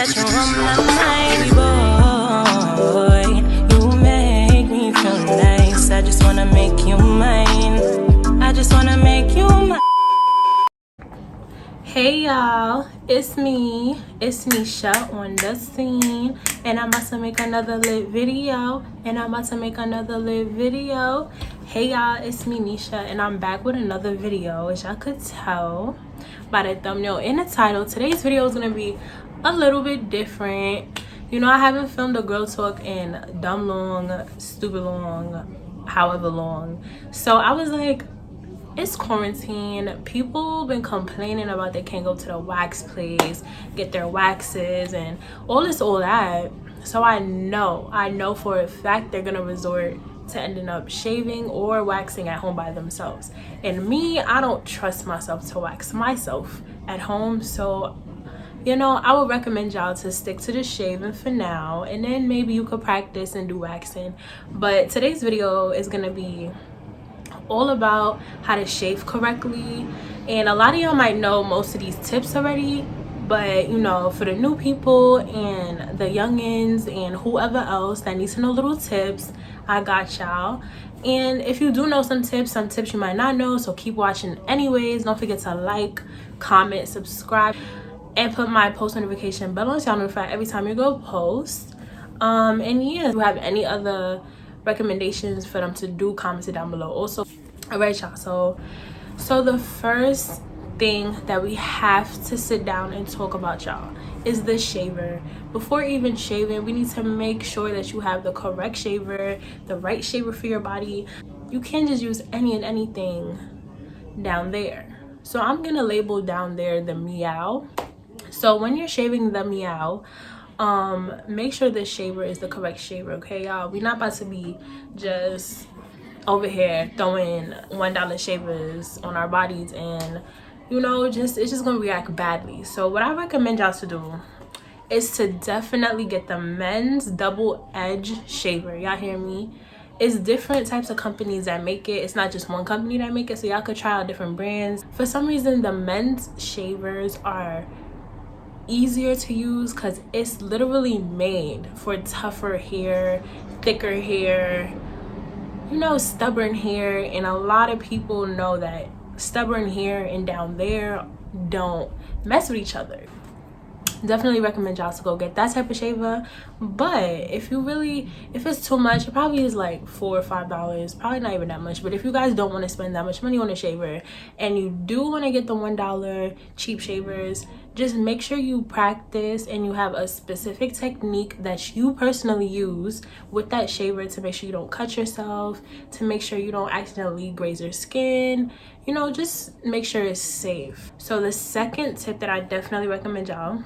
that you're on my mind, boy. You make me feel nice. I just wanna make you mine. I just wanna make you mine. Hey y'all, it's me, NISHAA on the scene, and I'm about to make another lit video, Hey y'all, it's me, NISHAA, and I'm back with another video. As y'all could tell by the thumbnail and the title, today's video is gonna be a little bit different. You know, I haven't filmed a girl talk in dumb long, stupid long, however long, so I was like, it's quarantine. People been complaining about they can't go to the wax place, get their waxes and all that. So I know for a fact they're gonna resort to ending up shaving or waxing at home by themselves. And me, I don't trust myself to wax myself at home. So, you know, I would recommend y'all to stick to the shaving for now, and then maybe you could practice and do waxing. But today's video is gonna be all about how to shave correctly, and a lot of y'all might know most of these tips already, but you know, for the new people and the youngins and whoever else that needs to know little tips, I got y'all. And if you do know some tips you might not know, so keep watching anyways. Don't forget to like, comment, subscribe, and put my post notification bell on so y'all notified every time you go post. And yeah, if you have any other recommendations for them to do, comment it down below also. All right y'all, so the first thing that we have to sit down and talk about, y'all, is the shaver. Before even shaving, we need to make sure that you have the correct shaver, the right shaver for your body. You can't just use any and anything down there. So I'm gonna label down there the meow. So when you're shaving the meow, make sure the shaver is the correct shaver, okay y'all? We're not about to be just over here throwing $1 shavers on our bodies, and you know, it's just gonna react badly. So what I recommend y'all to do is to definitely get the men's double edge shaver. Y'all hear me? It's different types of companies that make it. It's not just one company that make it, so y'all could try out different brands. For some reason, the men's shavers are easier to use because it's literally made for tougher hair, thicker hair, you know, stubborn hair. And a lot of people know that stubborn hair and down there don't mess with each other. Definitely recommend y'all to go get that type of shaver. But if it's too much, it probably is like $4 or $5, probably not even that much. But if you guys don't want to spend that much money on a shaver and you do want to get the $1 cheap shavers, just make sure you practice and you have a specific technique that you personally use with that shaver to make sure you don't cut yourself, to make sure you don't accidentally graze your skin, you know, just make sure it's safe. So the second tip that I definitely recommend y'all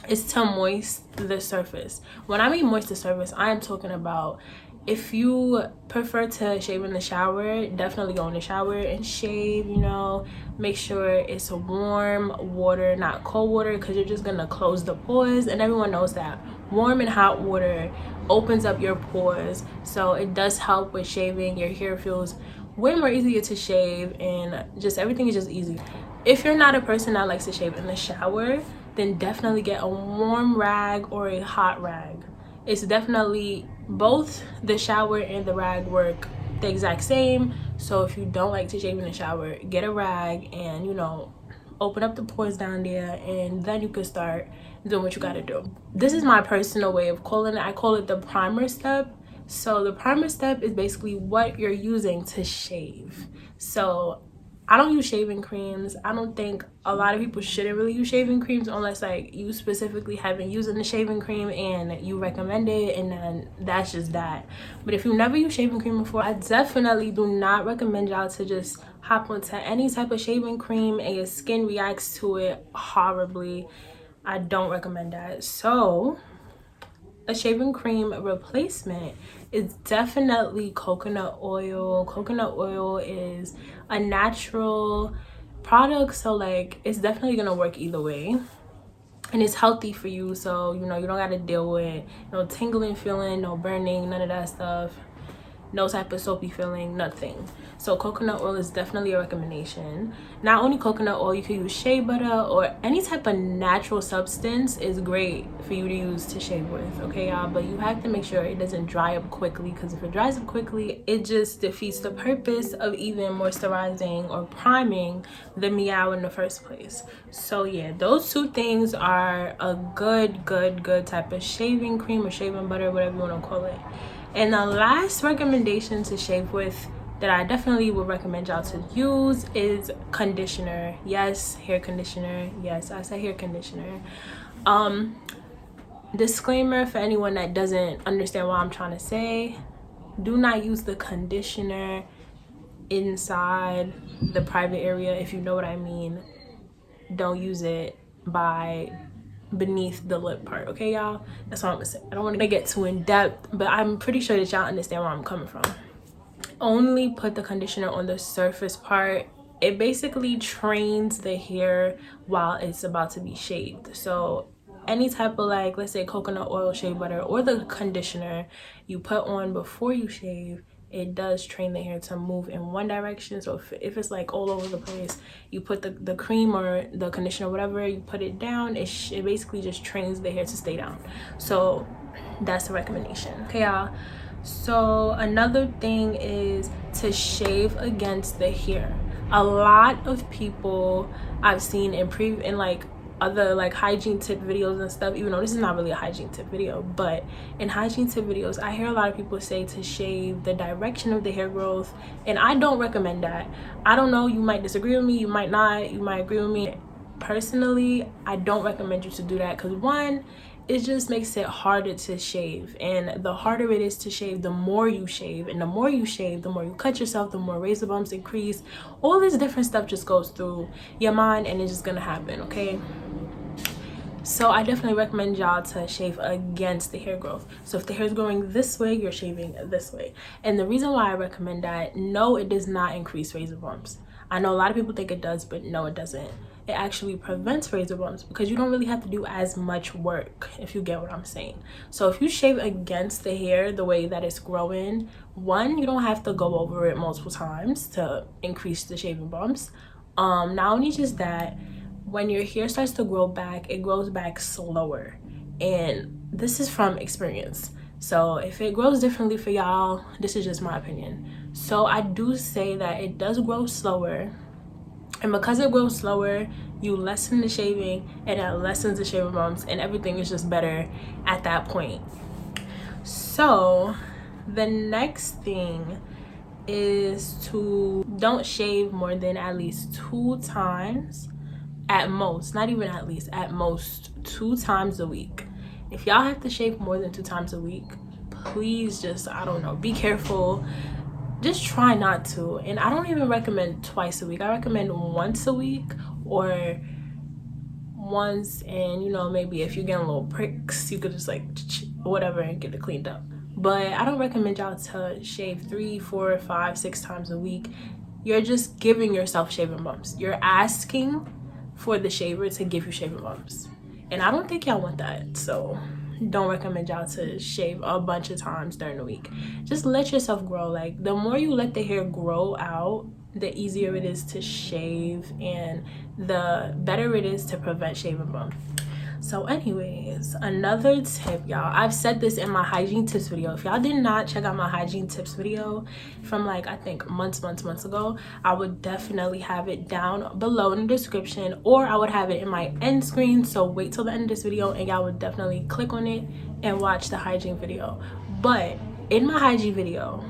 is to moist the surface. When I mean moist the surface, I am talking about, if you prefer to shave in the shower, definitely go in the shower and shave. You know, make sure it's warm water, not cold water, because you're just gonna close the pores, and everyone knows that warm and hot water opens up your pores, so it does help with shaving. Your hair feels way more easier to shave, and just everything is just easy. If you're not a person that likes to shave in the shower, then definitely get a warm rag or a hot rag. It's definitely, both the shower and the rag work the exact same. So if you don't like to shave in the shower, get a rag and, you know, open up the pores down there, and then you can start doing what you gotta do. This is my personal way of calling it. I call it the primer step. So the primer step is basically what you're using to shave. So I don't use shaving creams. I don't think a lot of people shouldn't really use shaving creams unless like you specifically haven't used the shaving cream and you recommend it, and then that's just that. But if you never used shaving cream before, I definitely do not recommend y'all to just hop onto any type of shaving cream and your skin reacts to it horribly. I don't recommend that. So a shaving cream replacement is definitely coconut oil. Coconut oil is a natural product, so like it's definitely gonna work either way, and it's healthy for you. So you know, you don't got to deal with no tingling feeling, no burning, none of that stuff. no type of soapy feeling, nothing. So coconut oil is definitely a recommendation. Not only coconut oil, you can use shea butter or any type of natural substance is great for you to use to shave with, okay y'all? But you have to make sure it doesn't dry up quickly, because if it dries up quickly, it just defeats the purpose of even moisturizing or priming the meow in the first place. So yeah, those two things are a good type of shaving cream or shaving butter, whatever you want to call it. And the last recommendation to shave with that I definitely would recommend y'all to use is conditioner. Yes, hair conditioner. Yes, I say hair conditioner. Disclaimer for anyone that doesn't understand what I'm trying to say: do not use the conditioner inside the private area, if you know what I mean. Don't use it beneath the lip part, okay y'all? That's all I'm gonna say. I don't want to get too in depth, but I'm pretty sure that y'all understand where I'm coming from. Only put the conditioner on the surface part. It basically trains the hair while it's about to be shaved. So any type of, like, let's say coconut oil, shea butter, or the conditioner you put on before you shave, it does train the hair to move in one direction. So if it's like all over the place, you put the cream or the conditioner, whatever, you put it down, it basically just trains the hair to stay down. So that's a recommendation, okay y'all? So another thing is to shave against the hair. A lot of people I've seen in like other like hygiene tip videos and stuff, even though this is not really a hygiene tip video, but in hygiene tip videos I hear a lot of people say to shave the direction of the hair growth, and I don't recommend that. I don't know, you might disagree with me, you might not, you might agree with me. Personally, I don't recommend you to do that, because one, it just makes it harder to shave, and the harder it is to shave, the more you shave, and the more you shave, the more you cut yourself, the more razor bumps increase. All this different stuff just goes through your mind, and it's just gonna happen, okay? So I definitely recommend y'all to shave against the hair growth. So if the hair is growing this way, you're shaving this way. And the reason why I recommend that, no, it does not increase razor bumps. I know a lot of people think it does, but no, it doesn't. It actually prevents razor bumps, because you don't really have to do as much work, if you get what I'm saying. So if you shave against the hair the way that it's growing, one, you don't have to go over it multiple times to increase the shaving bumps. Not only just that, when your hair starts to grow back, it grows back slower. And this is from experience. So if it grows differently for y'all, this is just my opinion. So I do say that it does grow slower. And because it grows slower, you lessen the shaving, and it lessens the shaving bumps, and everything is just better at that point. So the next thing is to don't shave more than at least 2 times. At most, not even at least, at most 2 times a week. If y'all have to shave more than 2 times a week, please just, I don't know, be careful. Just try not to. And I don't even recommend twice a week. I recommend once a week, or once, and you know, maybe if you're getting little pricks, you could just like whatever and get it cleaned up. But I don't recommend y'all to shave 3, 4, 5, 6 times a week. You're just giving yourself shaving bumps. You're asking for the shaver to give you shaving bumps, and I don't think y'all want that. So don't recommend y'all to shave a bunch of times during the week. Just let yourself grow. Like, the more you let the hair grow out, the easier it is to shave, and the better it is to prevent shaving bumps. So anyways, another tip, y'all, I've said this in my hygiene tips video. If y'all did not check out my hygiene tips video from like, I think months ago, I would definitely have it down below in the description, or I would have it in my end screen. So wait till the end of this video and y'all would definitely click on it and watch the hygiene video. But in my hygiene video,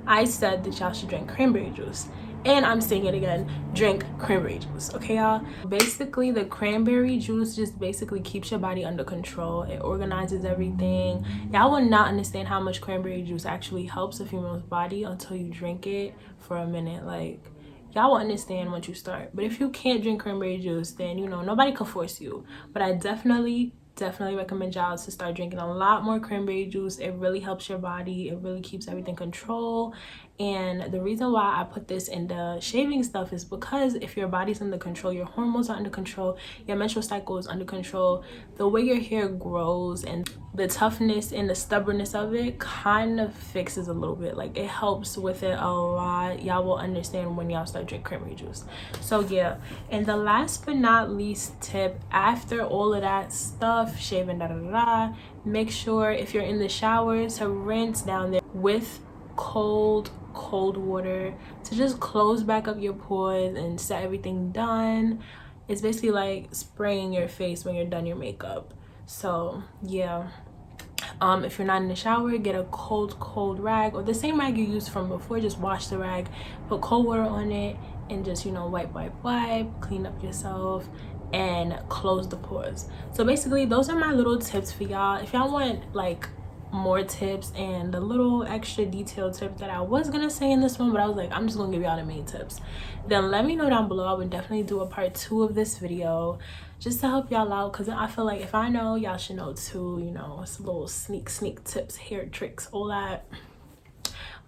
I said that y'all should drink cranberry juice. And I'm saying it again, drink cranberry juice, okay y'all? Basically, the cranberry juice just basically keeps your body under control. It organizes everything. Y'all will not understand how much cranberry juice actually helps a female's body until you drink it for a minute. Like, y'all will understand once you start. But if you can't drink cranberry juice, then, you know, nobody can force you. But I definitely recommend y'all to start drinking a lot more cranberry juice. It really helps your body. It really keeps everything control. And the reason why I put this in the shaving stuff is because if your body's under control, your hormones are under control, your menstrual cycle is under control, the way your hair grows and the toughness and the stubbornness of it kind of fixes a little bit. Like, it helps with it a lot. Y'all will understand when y'all start drinking cranberry juice. So yeah, and the last but not least tip, after all of that stuff, shaving, make sure if you're in the shower to rinse down there with cold water to just close back up your pores and set everything done. It's basically like spraying your face when you're done your makeup. So yeah, if you're not in the shower, get a cold rag, or the same rag you used from before. Just wash the rag, put cold water on it, and just, you know, wipe, clean up yourself and close the pores. So basically those are my little tips for y'all. If y'all want like more tips and the little extra detailed tips that I was gonna say in this one, but I was like, I'm just gonna give y'all the main tips, then let me know down below. I would definitely do a part 2 of this video just to help y'all out, because I feel like if I know, y'all should know too. You know, it's little sneak tips, hair tricks, all that.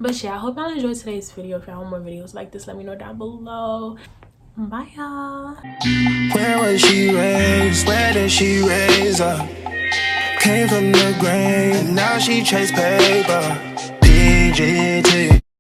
But yeah, I hope y'all enjoyed today's video. If y'all want more videos like this, let me know down below. Bye y'all. Where was she raised? Where did she raise up? Came from the grave, now she chase paper. PG